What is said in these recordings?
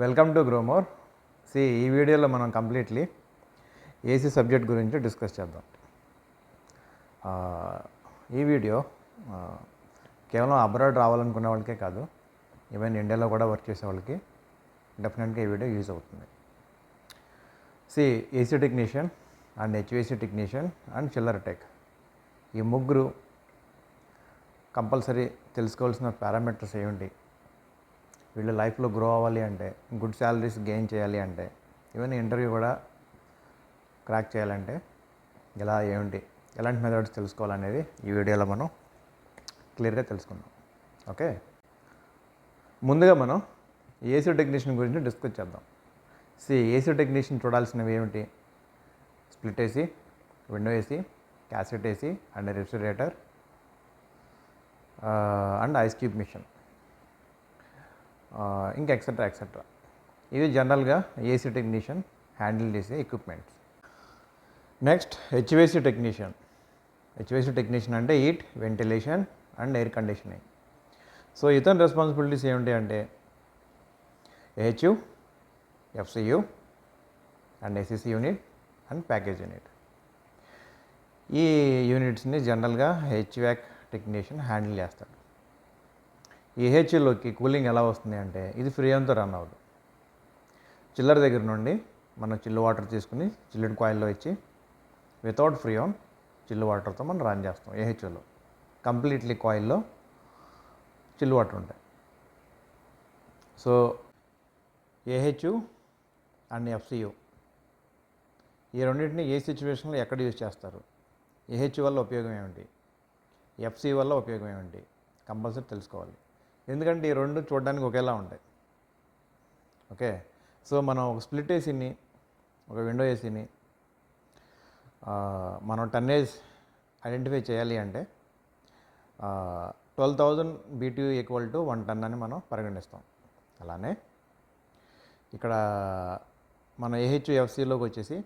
Welcome to Gromor. ఈ వీడియోలో మనం కంప్లీట్లీ ఏసీ సబ్జెక్ట్ గురించి డిస్కస్ చేద్దాం. ఈ వీడియో కేవలం అబ్రాడ్ రావాలనుకునే వాళ్ళకే కాదు, ఈవెన్ ఇండియాలో కూడా వర్క్ చేసే వాళ్ళకి డెఫినెట్గా ఈ వీడియో యూజ్ అవుతుంది. AC technician and HVAC technician and chiller tech, ఈ ముగ్గురు కంపల్సరీ తెలుసుకోవాల్సిన పారామీటర్స్ ఏమిటి, వీళ్ళు లైఫ్లో గ్రో అవ్వాలి అంటే, గుడ్ శాలరీస్ గెయిన్ చేయాలి అంటే, ఈవెన్ ఇంటర్వ్యూ కూడా క్రాక్ చేయాలంటే ఇలా ఏమిటి, ఎలాంటి మెథడ్స్ తెలుసుకోవాలనేది ఈ వీడియోలో మనం క్లియర్గా తెలుసుకుందాం. ఓకే, ముందుగా మనం ఏసీ టెక్నీషియన్ గురించి డిస్కస్ చేద్దాం. ఏసీ టెక్నీషియన్ చూడాల్సినవి ఏమిటి? Split AC, window AC, cassette AC and refrigerator and ice cube machine, ఇంకా ఎక్సెట్రా. ఇవి జనరల్గా ఏసీ టెక్నీషియన్ హ్యాండిల్ చేసే equipments. Next HVAC technician. HVAC technician అంటే heat, ventilation and air conditioning. ఇతని రెస్పాన్సిబిలిటీస్ ఏమిటి అంటే AHU, FCU and SCC unit and package unit. ఈ యూనిట్స్ని జనరల్గా హెచ్వాక్ టెక్నీషియన్ హ్యాండిల్ చేస్తాడు. ఈ ఏహెచ్యులోకి కూలింగ్ ఎలా వస్తుంది అంటే ఇది ఫ్రీయన్తో రన్ అవ్వదు. చిల్లర్ దగ్గర నుండి మనం చిల్లు వాటర్ తీసుకుని చిల్లుడ్ కాయిల్లో ఇచ్చి వితౌట్ ఫ్రీయాన్ చిల్లు వాటర్తో మనం రన్ చేస్తాం. ఏహెచ్యులో కంప్లీట్లీ కాయిల్లో చిల్లు వాటర్ ఉంటాయి. ఏహెచ్యు అండ్ ఎఫ్సియు ఈ రెండింటిని ఏ సిచ్యువేషన్లో ఎక్కడ యూజ్ చేస్తారు, ఏహెచ్యు వల్ల ఉపయోగం ఏమిటి, ఎఫ్సి వల్ల ఉపయోగం ఏమిటి కంపల్సరీ తెలుసుకోవాలి. ఎందుకంటే ఈ రెండు చూడడానికి ఒకేలా ఉంటాయి. ఓకే, మనం ఒక స్ప్లిట్ ఏసీని, ఒక విండో ఏసీని మనం టన్నేజ్ ఐడెంటిఫై చేయాలి అంటే 12,000 BTU ఈక్వల్ టు 1 టన్ అని మనం పరిగణిస్తాం. అలానే ఇక్కడ మన ఏహెచ్యు ఎఫ్సిలోకి వచ్చేసి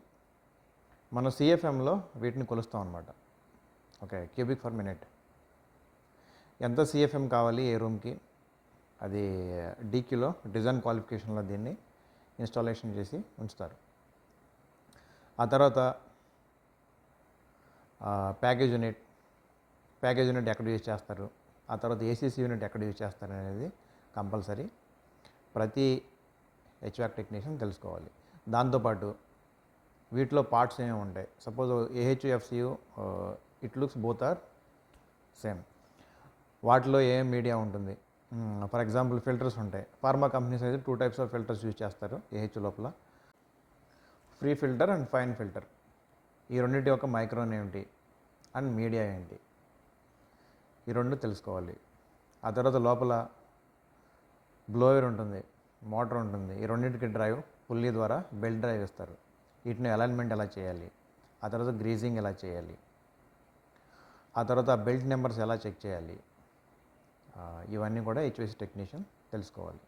మనం సిఎఫ్ఎంలో వీటిని కొలుస్తాం అనమాట. Okay, cubic for minute. ఎంత సిఎఫ్ఎం కావాలి ఏ రూమ్కి, అది డీక్యూలో డిజైన్ క్వాలిఫికేషన్లో దీన్ని ఇన్స్టాలేషన్ చేసి ఉంచుతారు. ఆ తర్వాత ప్యాకేజ్ యూనిట్ ఎక్కడ యూజ్ చేస్తారు, ఆ తర్వాత ఏసీసీ యూనిట్ ఎక్కడ యూజ్ చేస్తారు అనేది కంపల్సరీ ప్రతి హెచ్వాక్ టెక్నీషియన్ తెలుసుకోవాలి. దాంతోపాటు వీటిలో పార్ట్స్ ఏమేమి ఉంటాయి, suppose AHU, FCU it looks both are same. వాటిలో ఏం మీడియా ఉంటుంది, ఫర్ ఎగ్జాంపుల్ ఫిల్టర్స్ ఉంటాయి. ఫార్మా కంపెనీస్ అయితే 2 టైప్స్ ఆఫ్ ఫిల్టర్స్ యూజ్ చేస్తారు ఏహెచ్యు లోపల, free filter and fine filter. ఈ రెండింటి యొక్క మైక్రోన్ ఏమిటి అండ్ మీడియా ఏంటి, ఈ రెండు తెలుసుకోవాలి. ఆ తర్వాత లోపల బ్లోయర్ ఉంటుంది, మోటార్ ఉంటుంది. ఈ రెండింటికి డ్రైవ్ పుల్లీ ద్వారా బెల్ట్ డ్రైవ్ ఇస్తారు. వీటిని అలైన్మెంట్ ఎలా చేయాలి, ఆ తర్వాత గ్రీజింగ్ ఎలా చేయాలి, ఆ తర్వాత ఆ బెల్ట్ నెంబర్స్ ఎలా చెక్ చేయాలి, ఇవన్నీ కూడా హెచ్విఏసీ టెక్నీషియన్ తెలుసుకోవాలి.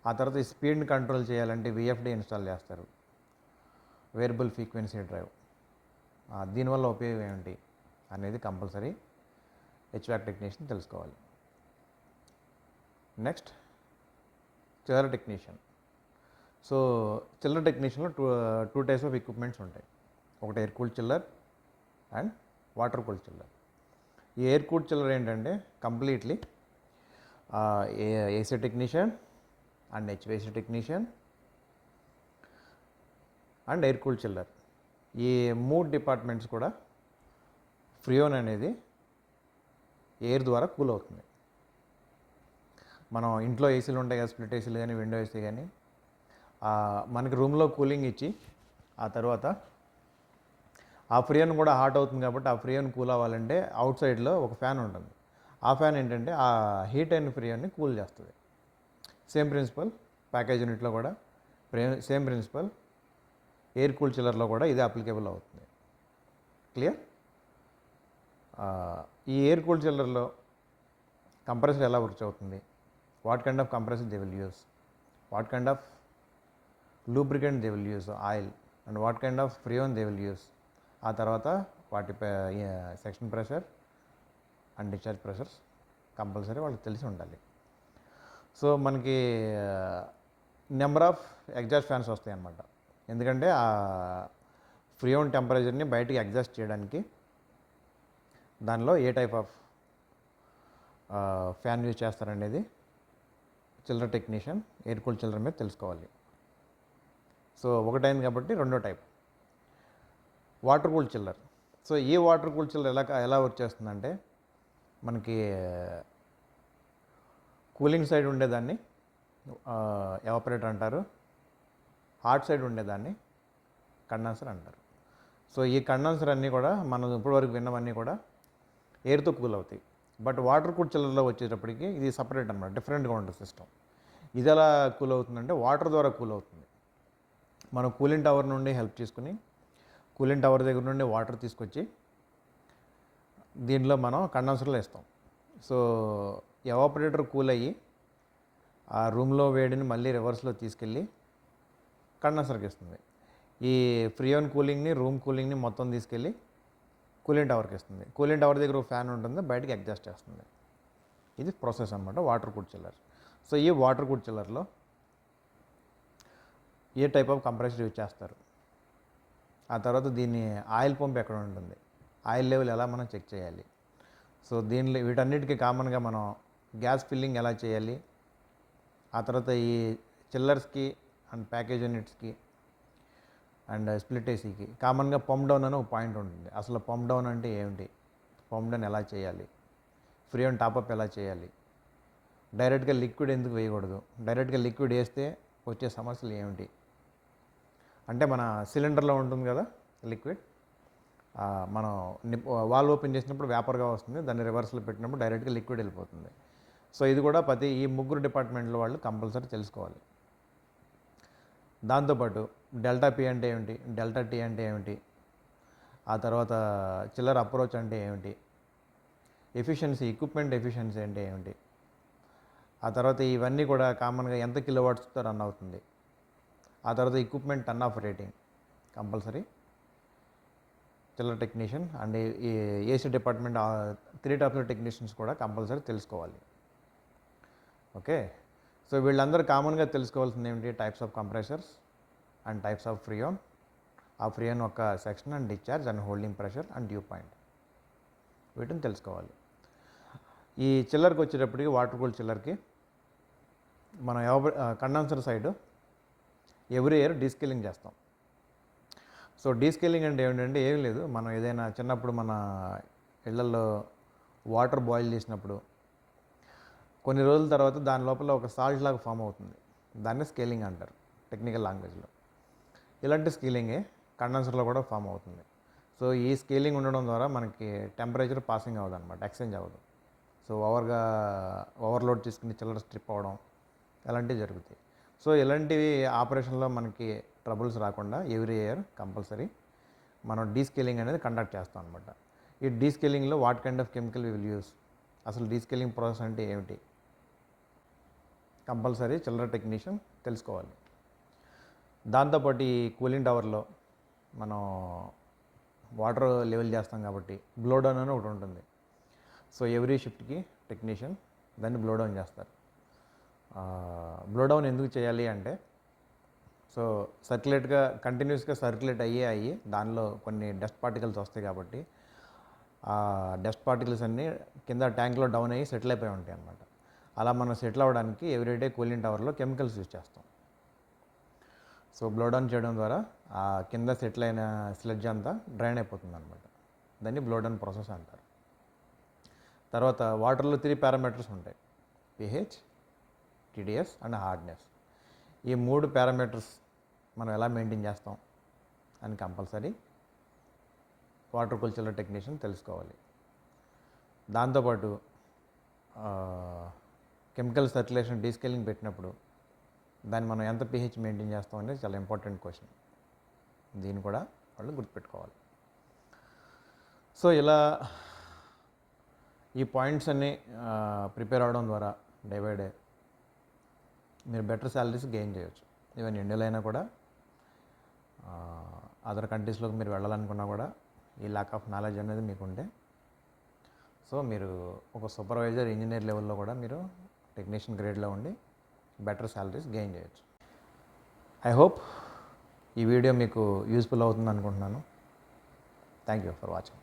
ఆ తర్వాత ఈ స్పీడ్ని కంట్రోల్ చేయాలంటే విఎఫ్డి ఇన్స్టాల్ చేస్తారు, వేరియబుల్ ఫ్రీక్వెన్సీ డ్రైవ్. దీనివల్ల ఉపయోగం ఏమిటి అనేది కంపల్సరీ హెచ్వాక్ టెక్నీషియన్ తెలుసుకోవాలి. Next chiller technician. చిల్లర్ టెక్నీషియన్లో టూ టైప్స్ ఆఫ్ ఎక్విప్మెంట్స్ ఉంటాయి. ఒకటి air cooled chiller and water cooled chiller. ఈ ఎయిర్ కూల్డ్ చిల్లర్ ఏంటంటే completely AC technician and HVAC technician and air cooled chiller, ఈ 3 departments కూడా ఫ్రీయోన్ అనేది air ద్వారా కూల్ అవుతుంది. మనం ఇంట్లో ఏసీలు ఉంటాయి కదా, స్ప్లిట్ ఏసీలు కానీ విండో ఏసీ కానీ, మనకి రూమ్లో కూలింగ్ ఇచ్చి ఆ తర్వాత ఆ ఫ్రీయోన్ కూడా హాట్ అవుతుంది కాబట్టి ఆ ఫ్రీయోన్ కూల్ అవ్వాలంటే అవుట్ సైడ్లో ఒక ఫ్యాన్ ఉంటుంది. ఆ ఫ్యాన్ ఏంటంటే ఆ హీట్ అయిన ఫ్రీయోన్ని కూల్ చేస్తుంది. సేమ్ ప్రిన్సిపల్ ప్యాకేజ్ యూనిట్లో కూడా, సేమ్ ప్రిన్సిపల్ ఎయిర్ కూల్ చిల్లర్లో కూడా ఇది అప్లికేబుల్ అవుతుంది. క్లియర్? ఈ ఎయిర్ కూల్ చిల్లర్లో కంప్రెసర్ ఎలా వర్క్ అవుతుంది, what kind of compressor they will use, what kind of lubricant they will use, oil, and what kind of freon they will use. ఆ తర్వాత వాటి section pressure and discharge pressures compulsory వాళ్ళకి తెలిసి ఉండాలి. మనకి number of exhaust fans వస్తాయి అన్నమాట. ఎందుకంటే ఆ ఫ్రీయోన్ టెంపరేచర్ని బయటికి ఎగ్జాస్ట్ చేయడానికి దానిలో ఏ టైప్ ఆఫ్ ఫ్యాన్ యూజ్ చేస్తారనేది చిల్లర్ టెక్నీషియన్ ఎయిర్ కూల్ చిల్లర్ మీద తెలుసుకోవాలి. సో ఒకటైంది కాబట్టి రెండో type water cool chiller. So ఈ వాటర్ కూల్ చిల్లర్ ఎలా వర్క్ చేస్తుందంటే, మనకి కూలింగ్ సైడ్ ఉండేదాన్ని ఎవాపరేటర్ అంటారు, హాట్ సైడ్ ఉండేదాన్ని కండెన్సర్ అంటారు. సో ఈ కండెన్సర్ అన్నీ కూడా మనం ఇప్పటివరకు విన్నవన్నీ కూడా ఎయిర్తో కూల్ అవుతాయి. బట్ వాటర్ కూల్ చిల్లర్లో వచ్చేటప్పటికి ఇది సపరేట్ అనమాట, డిఫరెంట్గా ఉంటుంది సిస్టమ్. ఇది ఎలా కూల్ అవుతుందంటే వాటర్ ద్వారా కూల్ అవుతుంది. మనం కూలింగ్ టవర్ నుండి హెల్ప్ తీసుకుని కూలింగ్ టవర్ దగ్గర నుండి వాటర్ తీసుకొచ్చి దీంట్లో మనం కండెన్సర్లో వేస్తాం. సో ఎవాపరేటర్ కూల్ అయ్యి ఆ రూమ్లో వేడిని మళ్ళీ రివర్స్లో తీసుకెళ్ళి కండెన్సర్కి ఇస్తుంది. ఈ ఫ్రీయోన్ కూలింగ్ని రూమ్ కూలింగ్ని మొత్తం తీసుకెళ్ళి కూలింగ్ టవర్కి ఇస్తుంది. కూలింగ్ టవర్ దగ్గర ఒక ఫ్యాన్ ఉంటుంది, బయటకి అడ్జస్ట్ చేస్తుంది. ఇది ప్రాసెస్ అనమాట వాటర్ కూల్ చిల్లర్. సో ఈ వాటర్ కూల్ చిల్లర్లో ఏ టైప్ ఆఫ్ కంప్రెసర్ యూజ్ చేస్తారు, ఆ తర్వాత దీన్ని ఆయిల్ పంప్ ఎక్కడ ఉంటుంది, ఆయిల్ లెవెల్ ఎలా మనం చెక్ చేయాలి, సో దీనిలో వీటన్నిటికీ కామన్గా మనం గ్యాస్ ఫిల్లింగ్ ఎలా చేయాలి, ఆ తర్వాత ఈ చిల్లర్స్కి అండ్ ప్యాకేజ్ యూనిట్స్కి అండ్ స్ప్లిట్ ఏసీకి కామన్గా పంప్ డౌన్ అని ఒక పాయింట్ ఉంటుంది. అసలు పంప్ డౌన్ అంటే ఏమిటి, పంప్ డౌన్ ఎలా చేయాలి, ఫ్రీయోన్ టాపప్ ఎలా చేయాలి, డైరెక్ట్గా లిక్విడ్ ఎందుకు వేయకూడదు, డైరెక్ట్గా లిక్విడ్ వేస్తే వచ్చే సమస్యలు ఏమిటి, అంటే మన సిలిండర్లో ఉంటుంది కదా లిక్విడ్, మనం వాల్వ్ ఓపెన్ చేసినప్పుడు వేపర్గా వస్తుంది, దాన్ని రివర్స్లో పెట్టినప్పుడు డైరెక్ట్గా లిక్విడ్ వెళ్ళిపోతుంది. సో ఇది కూడా ఈ ముగ్గురు డిపార్ట్మెంట్లో వాళ్ళు కంపల్సరీ తెలుసుకోవాలి. దాంతోపాటు డెల్టా పి అంటే ఏమిటి, డెల్టా టీ అంటే ఏమిటి, ఆ తర్వాత చిల్లర్ అప్రోచ్ అంటే ఏమిటి, ఎఫిషియన్సీ ఎక్విప్మెంట్ ఎఫిషియన్సీ అంటే ఏమిటి, ఆ తర్వాత ఇవన్నీ కూడా కామన్గా ఎంత కిలోవాట్స్తో రన్ అవుతుంది, ఆ తర్వాత equipment turn off rating compulsory chiller technician and ఈ AC department 3 types of technicians కూడా కంపల్సరీ తెలుసుకోవాలి. ఓకే, సో వీళ్ళందరూ కామన్గా తెలుసుకోవాల్సింది ఏమిటి, types of compressors and types of freon, ఆ ఫ్రీయోన్ ఒక section and discharge and holding pressure and dew point, వీటిని తెలుసుకోవాలి. ఈ చిల్లర్కి వచ్చేటప్పటికి వాటర్ కూల్ చిల్లర్కి మనం condenser side every year descaling చేస్తాం. సో డీస్కేలింగ్ అంటే ఏమిటంటే ఏం లేదు, మనం ఏదైనా చిన్నప్పుడు మన ఇళ్లలో వాటర్ బాయిల్ చేసినప్పుడు కొన్ని రోజుల తర్వాత దాని లోపల ఒక సాల్ట్ లాగా ఫామ్ అవుతుంది, దాన్ని స్కేలింగ్ అంటారు టెక్నికల్ లాంగ్వేజ్లో. ఇలాంటి స్కేలింగే కండెన్సర్లో కూడా ఫామ్ అవుతుంది. సో ఈ స్కేలింగ్ ఉండడం ద్వారా మనకి టెంపరేచర్ పాసింగ్ అవ్వదు అనమాట, ఎక్స్చేంజ్ అవ్వదు. సో ఓవర్లోడ్ తీసుకుని చిల్లర స్ట్రిప్ అవ్వడం అలాంటివి జరుగుతాయి. సో ఇలాంటివి ఆపరేషన్లో మనకి ట్రబుల్స్ రాకుండా ఎవ్రీ ఇయర్ కంపల్సరీ మనం డీస్కేలింగ్ అనేది కండక్ట్ చేస్తాం అనమాట. ఈ డీస్కేలింగ్లో what kind of chemical we will use, అసలు డీస్కేలింగ్ ప్రాసెస్ అంటే ఏమిటి కంపల్సరీ చిల్లర టెక్నీషియన్ తెలుసుకోవాలి. దాంతోపాటు ఈ కూలింగ్ టవర్లో మనం వాటర్ లెవెల్ చేస్తాం కాబట్టి బ్లో డౌన్ అని ఒకటి ఉంటుంది. సో ఎవ్రీ షిఫ్ట్కి టెక్నీషియన్ దాన్ని బ్లో డౌన్ చేస్తారు. బ్లో డౌన్ ఎందుకు చేయాలి అంటే, సో సర్క్యులేట్గా కంటిన్యూస్గా సర్క్యులేట్ అయ్యి దానిలో కొన్ని డస్ట్ పార్టికల్స్ వస్తాయి కాబట్టి ఆ డస్ట్ పార్టికల్స్ అన్నీ కింద ట్యాంక్లో డౌన్ అయ్యి సెటిల్ అయిపోయి ఉంటాయి అన్నమాట. అలా మనం సెటిల్ అవ్వడానికి ఎవ్రీడే కూలింగ్ టవర్లో కెమికల్స్ యూజ్ చేస్తాం. సో బ్లో డౌన్ చేయడం ద్వారా ఆ కింద సెటిల్ అయిన స్లెడ్జ్ అంతా డ్రైన్ అయిపోతుంది అనమాట. దాన్ని బ్లో డౌన్ ప్రాసెస్ అంటారు. తర్వాత వాటర్లో 3 పారామీటర్స్ ఉంటాయి, పిహెచ్, టీడీఎస్ అండ్ హార్డ్నెస్. ఈ 3 పారామీటర్స్ మనం ఎలా మెయింటైన్ చేస్తాం అని కంపల్సరీ వాటర్ కూల్ చిల్లర్ టెక్నీషియన్ తెలుసుకోవాలి. దాంతోపాటు కెమికల్ సర్క్యులేషన్ డీస్కేలింగ్ పెట్టినప్పుడు దాన్ని మనం ఎంత పిహెచ్ మెయింటైన్ చేస్తాం అనేది చాలా ఇంపార్టెంట్ క్వశ్చన్. దీన్ని కూడా వాళ్ళు గుర్తుపెట్టుకోవాలి. సో ఇలా ఈ పాయింట్స్ అన్నీ ప్రిపేర్ అవ్వడం ద్వారా డే బై డే మీరు బెటర్ శాలరీస్ గెయిన్ చేయొచ్చు. ఈవెన్ ఇండియాలో అయినా కూడా అదర్ కంట్రీస్లోకి మీరు వెళ్ళాలనుకున్నా కూడా ఈ ల్యాక్ ఆఫ్ నాలెడ్జ్ అనేది మీకు ఉంటే, సో మీరు ఒక సూపర్వైజర్ ఇంజనీర్ లెవెల్లో కూడా మీరు టెక్నీషియన్ గ్రేడ్లో ఉండి బెటర్ శాలరీస్ గెయిన్ చేయొచ్చు. ఐ హోప్ ఈ వీడియో మీకు యూస్ఫుల్ అవుతుంది అనుకుంటున్నాను. Thank you for watching.